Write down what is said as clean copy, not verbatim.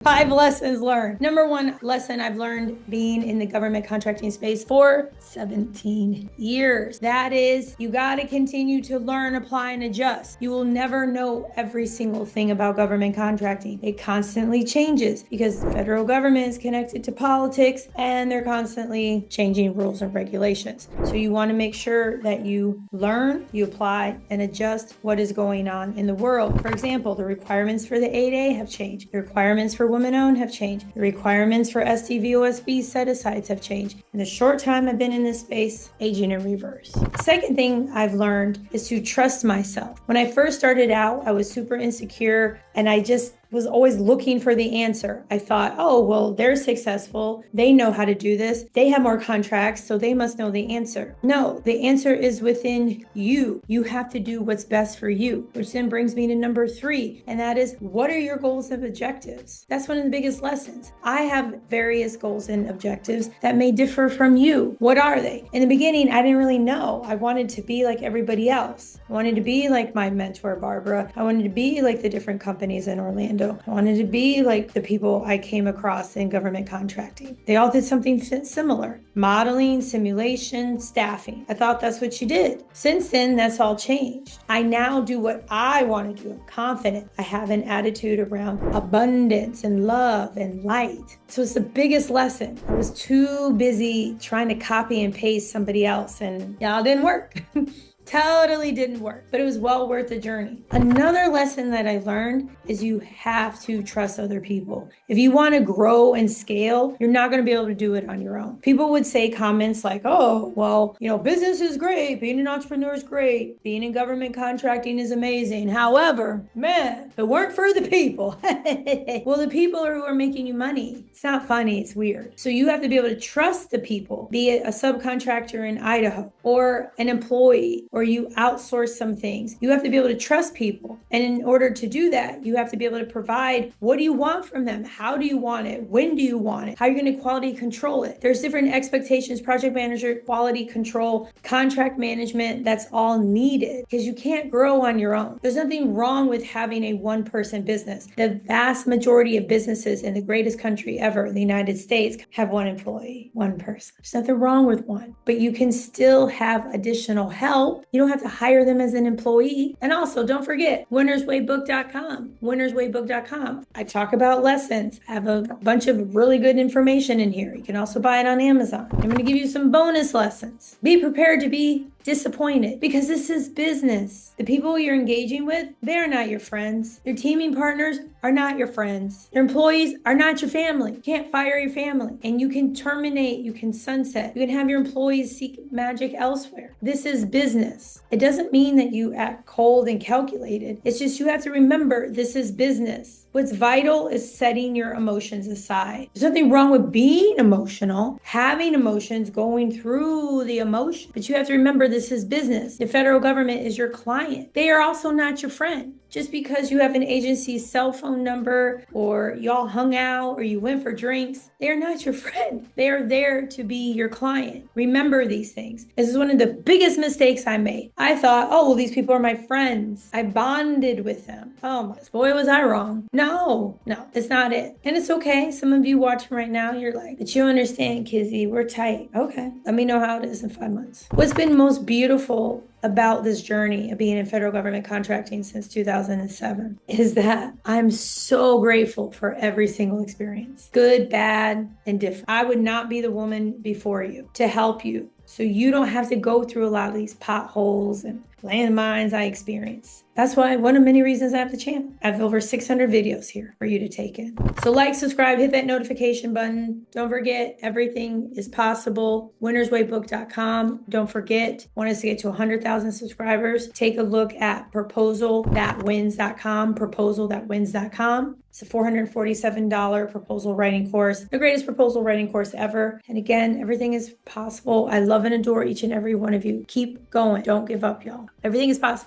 5 lessons learned. Number 1 lesson I've learned being in the government contracting space for 17 years. That is, you got to continue to learn, apply, and adjust. You will never know every single thing about government contracting. It constantly changes because the federal government is connected to politics and they're constantly changing rules and regulations. So you want to make sure that you learn, you apply, and adjust what is going on in the world. For example, the requirements for the 8A have changed. The requirements for women-owned have changed. The requirements for SDVOSB set-asides have changed. In the short time I've been in this space, aging in reverse. Second thing I've learned is to trust myself. When I first started out, I was super insecure and I just was always looking for the answer. I thought, oh, well, they're successful. They know how to do this. They have more contracts, so they must know the answer. No, the answer is within you. You have to do what's best for you, which then brings me to number 3, and that is, what are your goals and objectives? That's one of the biggest lessons. I have various goals and objectives that may differ from you. What are they? In the beginning, I didn't really know. I wanted to be like everybody else. I wanted to be like my mentor, Barbara. I wanted to be like the different companies in Orlando. I wanted to be like the people I came across in government contracting. They all did something similar. Modeling, simulation, staffing. I thought that's what you did. Since then, that's all changed. I now do what I want to do. I'm confident. I have an attitude around abundance and love and light. So it's the biggest lesson. I was too busy trying to copy and paste somebody else and y'all didn't work. Totally didn't work, but it was well worth the journey. Another lesson that I learned is you have to trust other people. If you want to grow and scale, you're not going to be able to do it on your own. People would say comments like, oh, well, business is great. Being an entrepreneur is great. Being in government contracting is amazing. However, man, if it weren't for the people, well, the people are who are making you money. It's not funny. It's weird. So you have to be able to trust the people, be it a subcontractor in Idaho or an employee, or you outsource some things. You have to be able to trust people. And in order to do that, you have to be able to provide, what do you want from them? How do you want it? When do you want it? How are you going to quality control it? There's different expectations, project manager, quality control, contract management, that's all needed because you can't grow on your own. There's nothing wrong with having a one-person business. The vast majority of businesses in the greatest country ever, the United States, have one employee, one person. There's nothing wrong with one, but you can still have additional help. You don't have to hire them as an employee. And also, don't forget, winnerswaybook.com. Winnerswaybook.com. I talk about lessons. I have a bunch of really good information in here. You can also buy it on Amazon. I'm going to give you some bonus lessons. Be prepared to be disappointed because this is business. The people you're engaging with, they're not your friends. Your teaming partners are not your friends. Your employees are not your family. You can't fire your family. And you can terminate, you can sunset. You can have your employees seek magic elsewhere. This is business. It doesn't mean that you act cold and calculated. It's just you have to remember this is business. What's vital is setting your emotions aside. There's nothing wrong with being emotional, having emotions, going through the emotion, but you have to remember this is business. The federal government is your client. They are also not your friend. Just because you have an agency's cell phone number or y'all hung out or you went for drinks, they are not your friend. They are there to be your client. Remember these things. This is one of the biggest mistakes I made. I thought, oh, well, these people are my friends. I bonded with them. Oh, boy, was I wrong. No, it's not it. And it's okay. Some of you watching right now, you're like, but you understand, Kizzy, we're tight. Okay, let me know how it is in 5 months. What's been most beautiful about this journey of being in federal government contracting since 2007 is that I'm so grateful for every single experience, good, bad, and different. I would not be the woman before you to help you so you don't have to go through a lot of these potholes and landmines I experience. That's why one of many reasons I have the channel. I have over 600 videos here for you to take in. So like, subscribe, hit that notification button. Don't forget, everything is possible. winnerswaybook.com. Don't forget, want us to get to 100,000 subscribers. Take a look at proposalthatwins.com, proposalthatwins.com. It's a $447 proposal writing course, the greatest proposal writing course ever. And again, everything is possible. I love and adore each and every one of you. Keep going. Don't give up, y'all. Everything is possible.